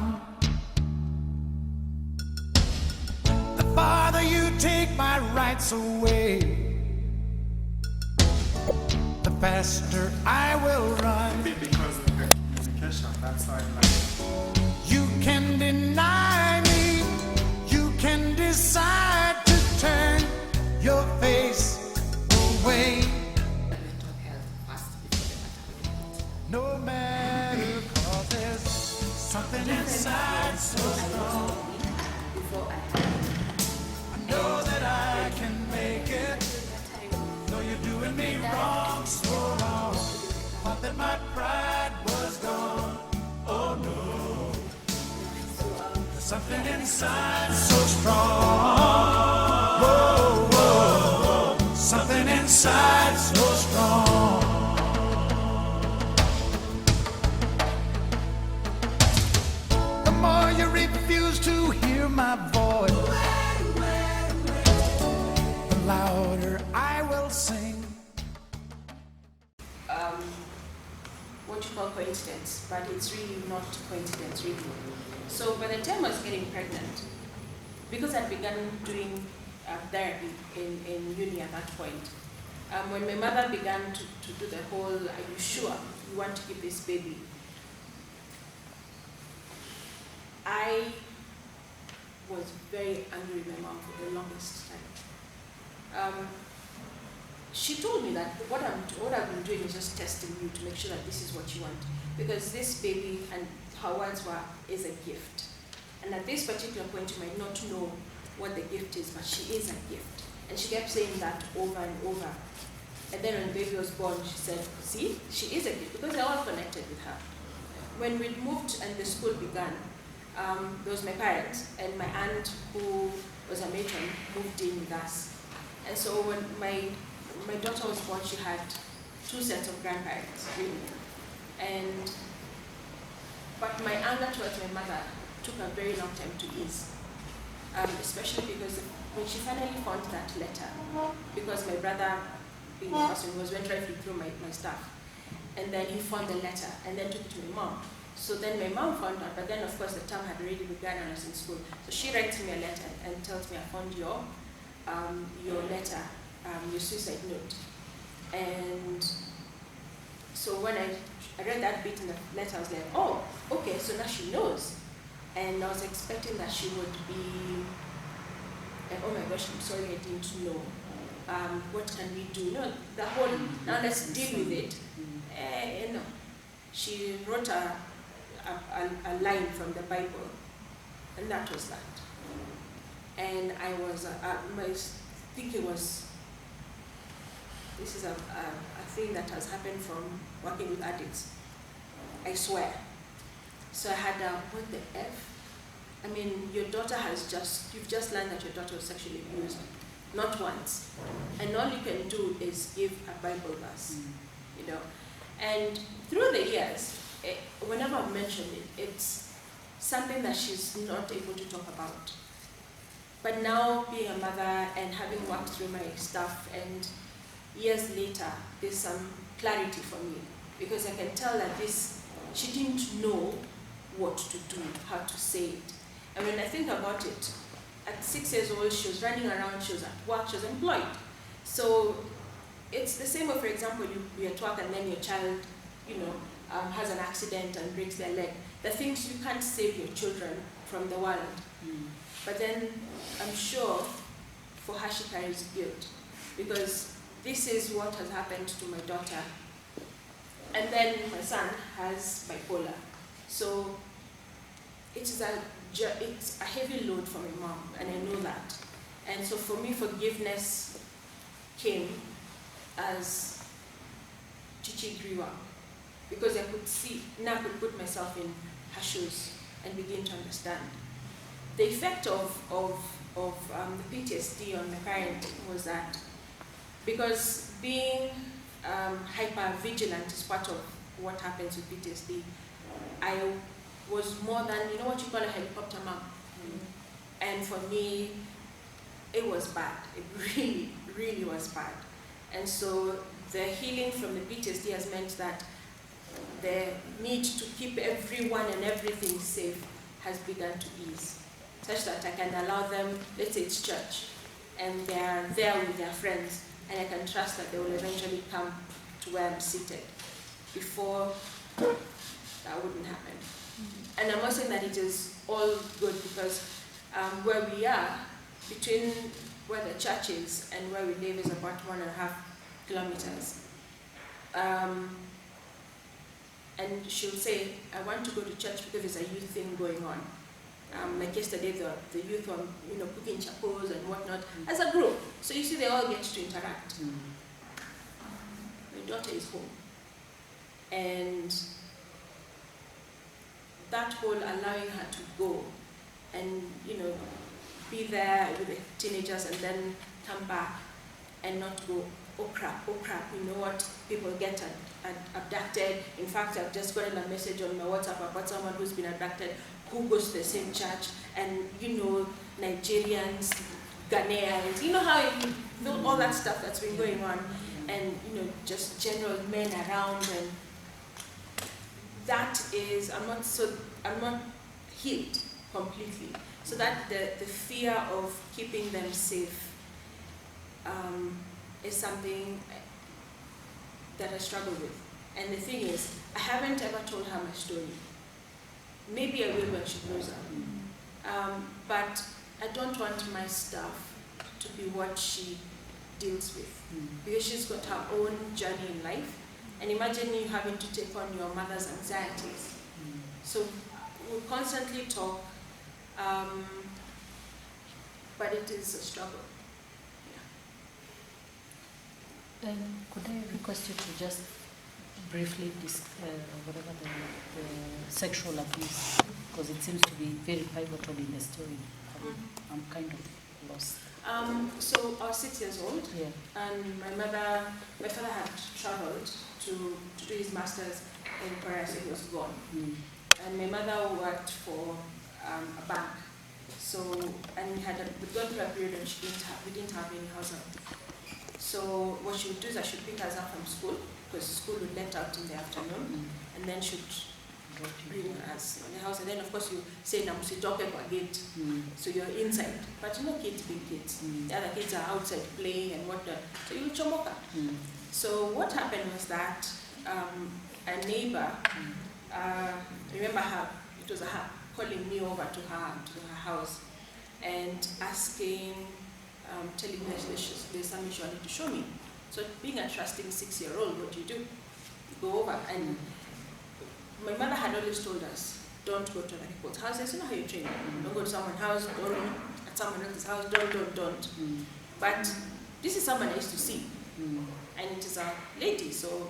run. The farther you take my rights away, the faster I will run. Because of the communication, that's why I'm like... You can deny me, you can decide to turn your face away. Mental health first before the maternal health. No matter, 'cause there's something inside so strong. Before I know that I can make it. Though you're doing me wrong, so wrong. Thought that my pride was gone. Oh no. There's something inside so strong. Whoa, whoa, whoa. Something inside so strong. The more you refuse to hear my voice, the louder I will sing. What you call coincidence, but it's really not coincidence, really. So by the time I was getting pregnant, because I'd begun doing therapy in uni at that point, when my mother began to do the whole, are you sure you want to keep this baby? I was very angry with my mom for the longest time. She told me that what I've been doing is just testing you to make sure that this is what you want. Because this baby, and her words were, is a gift. And at this particular point, you might not know what the gift is, but she is a gift. And she kept saying that over and over. And then when the baby was born, she said, see, she is a gift, because they're all connected with her. When we moved and the school began, there was my parents, and my aunt, who was a matron, moved in with us. And so when my daughter was born, she had 2 sets of grandparents, really. But my anger towards my mother took a very long time to ease, especially because when she finally found that letter, because my brother, being the person who went right through my stuff, and then he found the letter and then took it to my mom. So then my mom found out, but then of course the term had already begun and I was in school. So she writes me a letter and tells me, I found your letter, your suicide note. And so when I read that bit in the letter, I was like, oh, okay, so now she knows. And I was expecting that she would be, oh my gosh, I'm sorry, I didn't know. What can we do? No, the whole, now let's deal with it. No. She wrote a line from the Bible, and that was that. And I was, I think it was, this is a thing that has happened from working with addicts. I swear. So I had what the F? I mean, your daughter you've just learned that your daughter was sexually abused, not once. And all you can do is give a Bible verse, you know. And through the years, whenever I've mentioned it, it's something that she's not able to talk about. But now, being a mother and having worked through my stuff, and years later, there's some clarity for me, because I can tell that she didn't know what to do, how to say it. And when I think about it, at 6 years old, she was running around, she was at work, she was employed. So it's the same way, for example, you're at work and then your child, has an accident and breaks their leg. The things you can't save your children from the world. But then I'm sure for her she carries guilt, because this is what has happened to my daughter. And then my son has bipolar. So it's a heavy load for my mom, and I know that. And so for me, forgiveness came as Chichi grew up, because I could see, now I could put myself in her shoes and begin to understand. The effect of the PTSD on my parent was that, because being hyper-vigilant is part of what happens with PTSD, I was more than, what you call a helicopter mom. And for me, it was bad. It really, really was bad. And so the healing from the PTSD has meant that the need to keep everyone and everything safe has begun to ease, such that I can allow them, let's say it's church, and they are there with their friends, and I can trust that they will eventually come to where I'm seated. Before, that wouldn't happen. And I'm not saying that it is all good, because where we are, between where the church is and where we live is about 1.5 kilometers. And she'll say, I want to go to church because there's a youth thing going on. Like yesterday, the youth were cooking chapels and whatnot as a group. So you see, they all get to interact. My daughter is home. And that whole allowing her to go and be there with the teenagers and then come back and not go, oh crap, you know what, people get abducted. In fact, I've just gotten a message on my WhatsApp about someone who's been abducted, who goes to the same church, and Nigerians, Ghanaians, how all that stuff that's been going on, and just general men around, and that is, I'm not healed completely. So that the fear of keeping them safe is something that I struggle with. And the thing is, I haven't ever told her my story. Maybe I will when she grows up. But I don't want my stuff to be what she deals with. Because she's got her own journey in life. And imagine you having to take on your mother's anxieties. So we'll constantly talk, but it is a struggle. Could I request you to just briefly whatever the sexual abuse, because it seems to be very pivotal in the story. I'm kind of lost. So I was 6 years old, Yeah. and my father had traveled to do his master's in Paris, so he was gone. And my mother worked for a bank. So, and we'd gone through a period when we didn't have any house help. So what she would do is I should pick us up from school, because school would let out in the afternoon, and then she'd bring us in the house. And then of course you say, "Namusitoke kwa gate," so you're inside. But kids being kids. The other kids are outside playing and whatnot. So you chomoka. So what happened was that a neighbor, remember her, it was her, calling me over to her house and asking, telling me that there's something she wanted to show me. So being a trusting 6-year-old, what do? You go over. And my mother had always told us, don't go to other people's houses. You know how you train. Don't go to someone's house, don't at someone else's house, don't. But this is someone I used to see. And it is a lady, so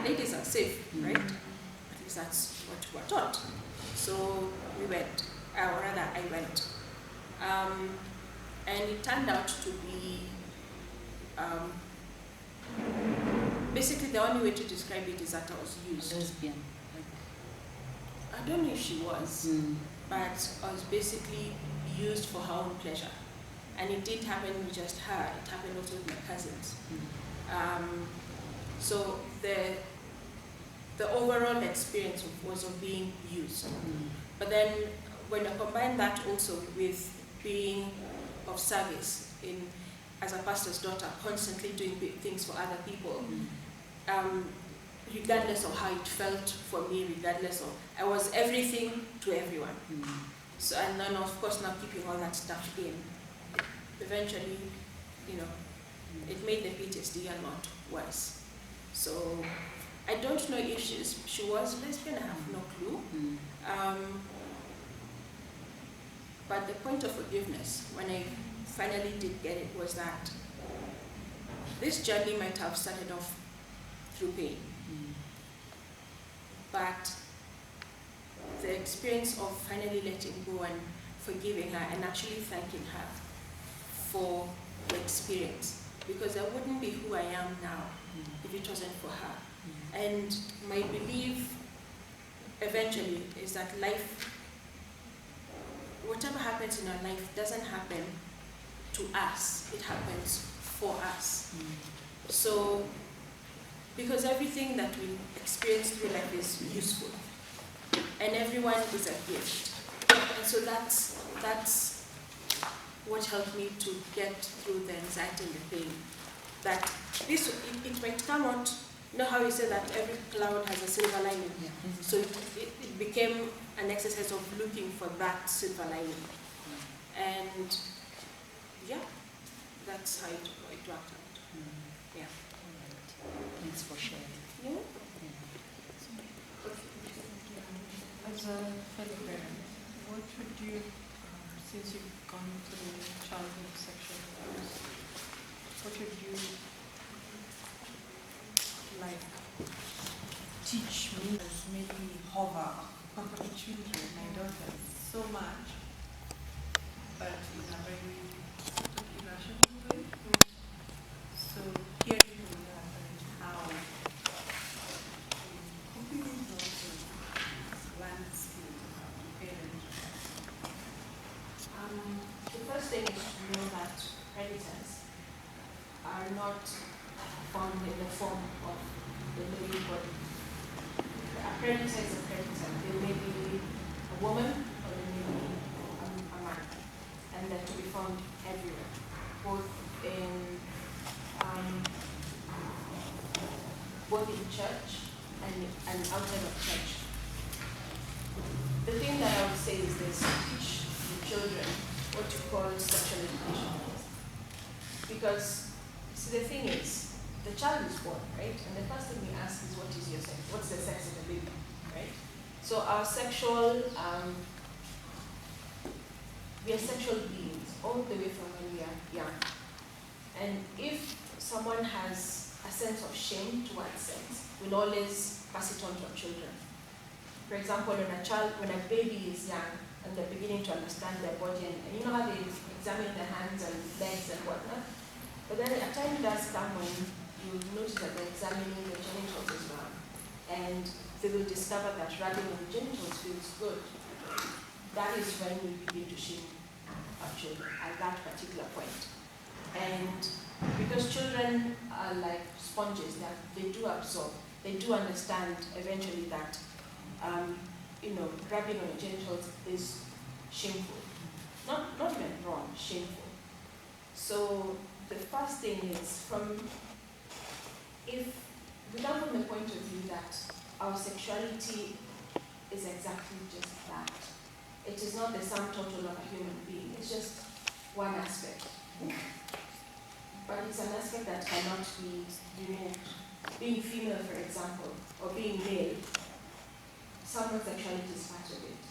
ladies are safe, right? At least that's what we were taught. So we went, or rather I went. And it turned out to be, basically the only way to describe it is that I was used. Lesbian. I don't know if she was, but I was basically used for her own pleasure. And it didn't happen with just her, it happened also with my cousins. So the overall experience was of being used. But then when I combine that also with being of service as a pastor's daughter, constantly doing things for other people, regardless of how it felt for me, regardless of, I was everything to everyone. So, and then of course now keeping all that stuff in, eventually, it made the PTSD a lot worse. So I don't know if she was lesbian, I have no clue. But the point of forgiveness, when I finally did get it, was that this journey might have started off through pain. But the experience of finally letting go and forgiving her and actually thanking her for the experience, because I wouldn't be who I am now if it wasn't for her. And my belief eventually is that life, whatever happens in our life doesn't happen to us, it happens for us. So, because everything that we experience through life is useful, and everyone is a gift. that's what helped me to get through the anxiety and the pain. That it might come out. You know how you say that every cloud has a silver lining? Yeah. So it became an exercise of looking for that silver lining. And yeah, that's how it worked out. Yeah. All right. Thanks for sharing. Yeah. As a fellow parent, what would you, since you've gone through childhood sexual abuse, what would you like teach me as made me hover on my children, my daughters, so much, but in a very sort of irrational way? So hearing from your parent how coping with those one skill to parent. The first thing is to know that predators are not found in the form of the living body. A predator is a predator. They may be a woman or they may be a man. And they're to be found everywhere, both in church and outside of church. The thing that I would say is this: teach the children what you call sexual education. Because, see, the thing is, the child is born, right? And the first thing we ask is, what is your sex? What's the sex of the baby, right? So our sexual, we are sexual beings all the way from when we are young. And if someone has a sense of shame towards sex, we'll always pass it on to our children. For example, when a baby is young and they're beginning to understand their body, and you know how they examine their hands and legs and whatnot, but then a time does come when you notice that they're examining the genitals as well, and they will discover that rubbing on the genitals feels good. That is when we begin to shame our children at that particular point. And because children are like sponges, they do absorb, they do understand eventually that rubbing on your genitals is shameful. Not even wrong, shameful. So the first thing is, if we come from the point of view that our sexuality is exactly just that. It is not the sum total of a human being, it's just one aspect. But it's an aspect that cannot be removed. Being female, for example, or being male, someone's sexuality is part of it.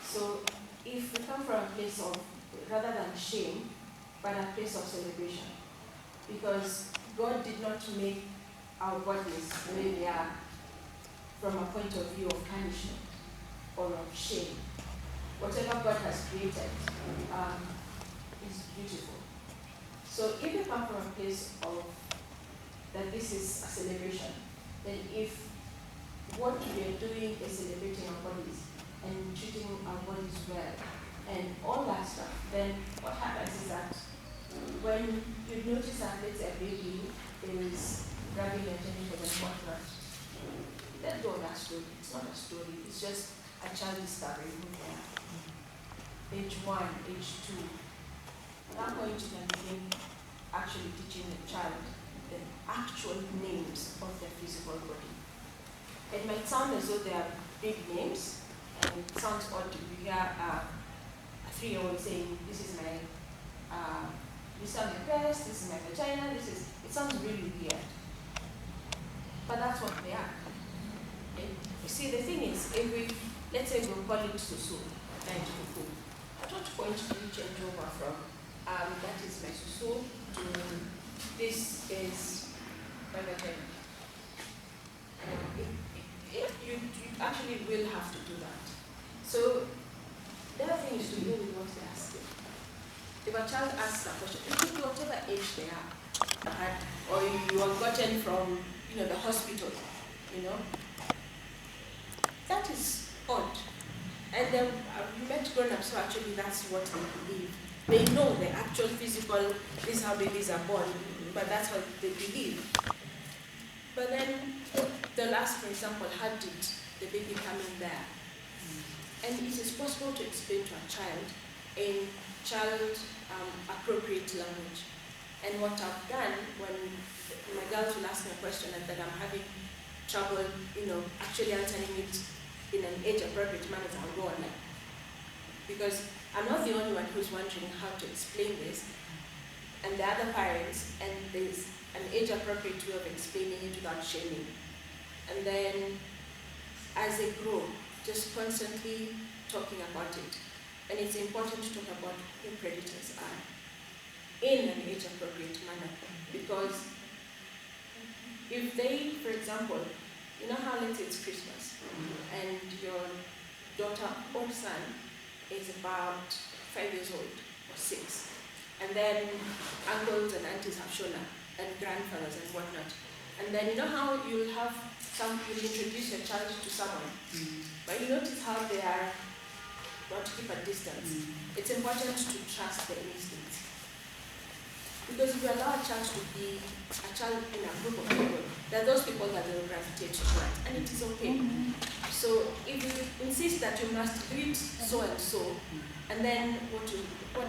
So if we come from a place of, rather than shame, but a place of celebration, because God did not make our bodies the way they are from a point of view of punishment or of shame. Whatever God has created is beautiful. So if you come from a place of that this is a celebration, then if what we are doing is celebrating our bodies and treating our bodies well and all that stuff, then what happens is that when you notice that let's say a baby is grabbing your genitals and whatnot, let go of that story. It's not a story, it's just a child discovering who they are. Age 1, age 2. At that point you can begin actually teaching the child the actual names of their physical body. It might sound as though they are big names, and it sounds odd to hear a 3-year-old saying, this is my breast, this is my vagina, it sounds really weird. But that's what they are. Okay? You see, the thing is, let's say we'll call it susu, like fufu. At what point do you change over from, that is my susu, to this is my vagina? You actually will have to do that. So the other thing is to know with what they're asking. If a child asks a question, it could be whatever age they are, or you are gotten from the hospital, that is odd. And then we met grown-ups who actually that's what they believe. They know the actual physical, this is how babies are born, but that's what they believe. But then they'll ask, for example, how did the baby come in there? And it is possible to explain to a child in child appropriate language. And what I've done when my girls will ask me a question and that I'm having trouble, actually answering it in an age-appropriate manner, I'll go online. Because I'm not the only one who's wondering how to explain this, and the other parents, and there's an age-appropriate way of explaining it without shaming. And then, as they grow, just constantly talking about it. And it's important to talk about who predators are in an age-appropriate manner. Because if they, for example, you know how let's say it's Christmas, and your daughter or son is about 5 years old or 6, and then uncles and aunties have shown up, and grandfathers and whatnot. And then you know how you'll introduce your child to someone, but you notice how they are not to keep a distance. It's important to trust their instincts. Because if you allow a child to be a child in a group of people, there are those people that they will gravitate towards, and it is okay. So if you insist that you must do it so and so, and then what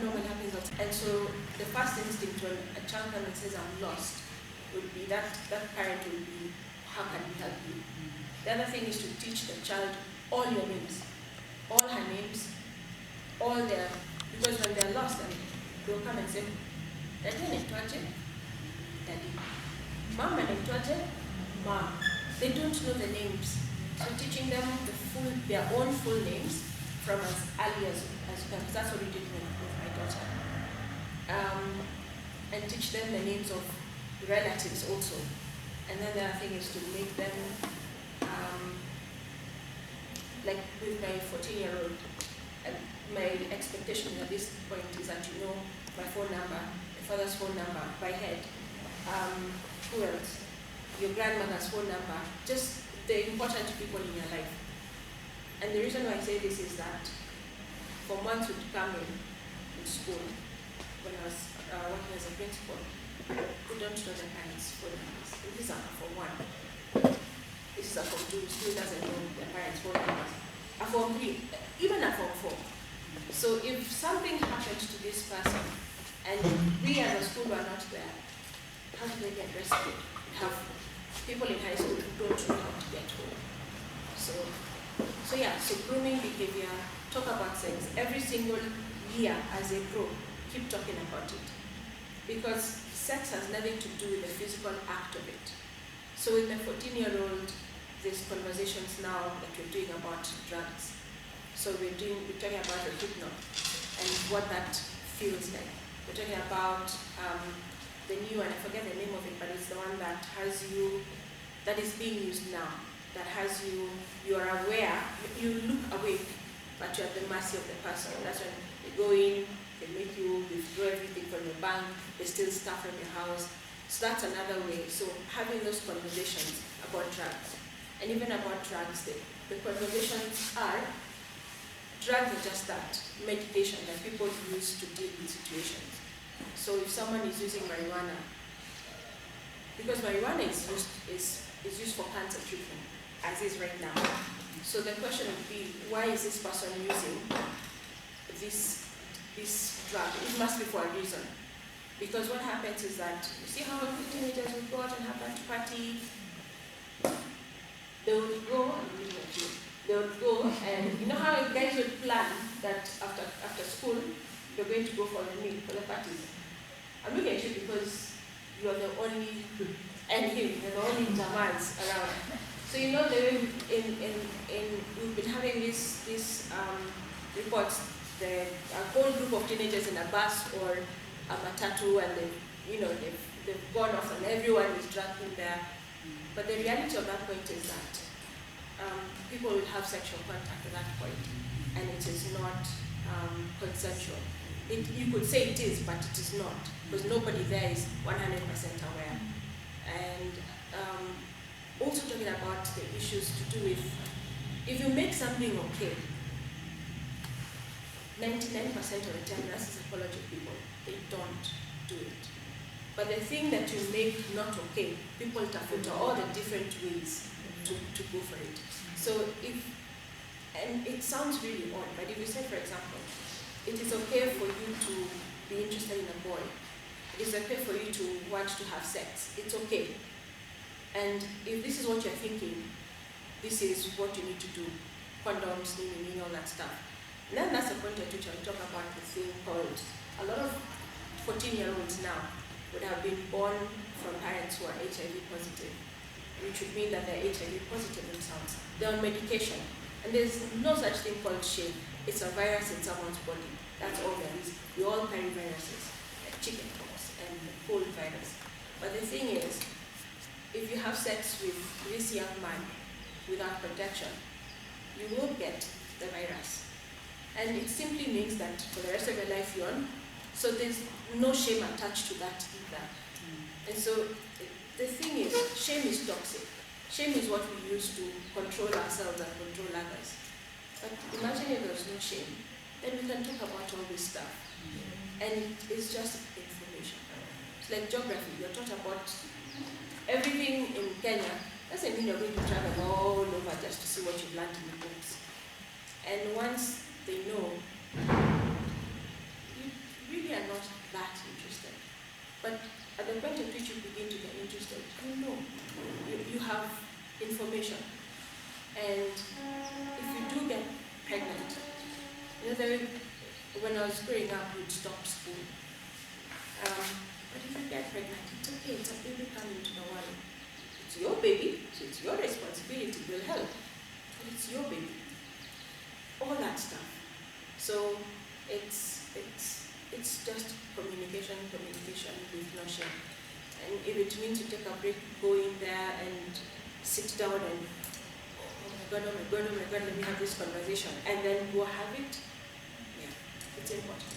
normally happens, and so the first instinct when a child comes and says, I'm lost, would be that parent will be, how can we help you? The other thing is to teach the child all your names, all her names, all their, because when they're lost, and they'll come and say, Daddy anaitwaje? Daddy. Mom anaitwaje? Mom. They don't know the names. So teaching them their own full names from as early as you can, because that's what we did with my daughter. And teach them the names of relatives also. And then the other thing is to make them, like with my 14-year-old, my expectation at this point is that you know my phone number, my father's phone number by head, who else? Your grandmother's phone number, just the important people in your life. And the reason why I say this is that for months would come in school, when I was working as a principal, who don't know their parents' phone numbers. And these are for 1. This is a form 2, still doesn't know their parents' phone numbers. A form 3, even a form 4. So if something happens to this person, and we as a school are not there, how do they get rescued? We have people in high school who don't know how to get home. So grooming behavior, talk about sex. Every single year as they grow, keep talking about it. Because sex has nothing to do with the physical act of it. So with my 14-year-old, there's conversations now that we're doing about drugs. So we're talking about the hypno and what that feels like. We're talking about the new, and I forget the name of it, but it's the one that has you, that is being used now, that has you are aware, you look awake, but you're at the mercy of the person. That's when they go in, they make you withdraw everything from your bank, they steal stuff from your house. So that's another way. So having those conversations about drugs, and even about drugs, the conversations are, drugs are just that, medication that people use to deal with situations. So if someone is using marijuana, because marijuana is used for cancer treatment, as is right now. So the question would be, why is this person using this drug? It must be for a reason. Because what happens is that, you see how teenagers would go out and have that party? They would go, they would go, and you know how guys would plan that after school, you're going to go for the meal, for the parties. I'm looking at you because you're the only, and him, you're the only Jamals around. So you know the way we've been having these reports, a whole group of teenagers in a bus or a matatu, and they've gone off and everyone is drunk in there. But the reality of that point is that people will have sexual contact at that point, and it is not consensual. You could say it is, but it is not, because nobody there is 100% aware. And also talking about the issues to do with, if you make something okay, 99% of the time, that's the psychology of people, they don't do it. But the thing that you make not okay, people tafuta all the different ways to go for it. So if And it sounds really odd, but if you say, for example, it is okay for you to be interested in a boy, it is okay for you to want to have sex, it's okay. And if this is what you're thinking, this is what you need to do, condoms, all that stuff. And then that's the point at which I'll talk about the thing called, a lot of 14-year-olds now would have been born from parents who are HIV positive, which would mean that they're HIV positive themselves. They're on medication. And there's no such thing called shame. It's a virus in someone's body. That's all there is. We all carry viruses, like chickenpox and cold virus. But the thing is, if you have sex with this young man without protection, you will get the virus. And it simply means that for the rest of your life you're on. So there's no shame attached to that either. And so the thing is, shame is toxic. Shame is what we use to control ourselves and control others. But imagine if there's no shame, then we can talk about all this stuff. And it's just information. It's like geography. You're taught about everything in Kenya. Doesn't mean you're going to travel all over just to see what you've learned in the books. And once they know, you really are not that interested. But at the point at which you begin to get interested, you know, you have information. And if you do get pregnant, when I was growing up, you'd stop school. But if you get pregnant, it's okay, it's a baby coming to the world. It's your baby, so it's your responsibility, will help. But it's your baby. All that stuff. So it's just communication with no shame. And if it means you take a break, go in there and sit down and, oh my God, let me have this conversation, and then go have it, yeah, it's important.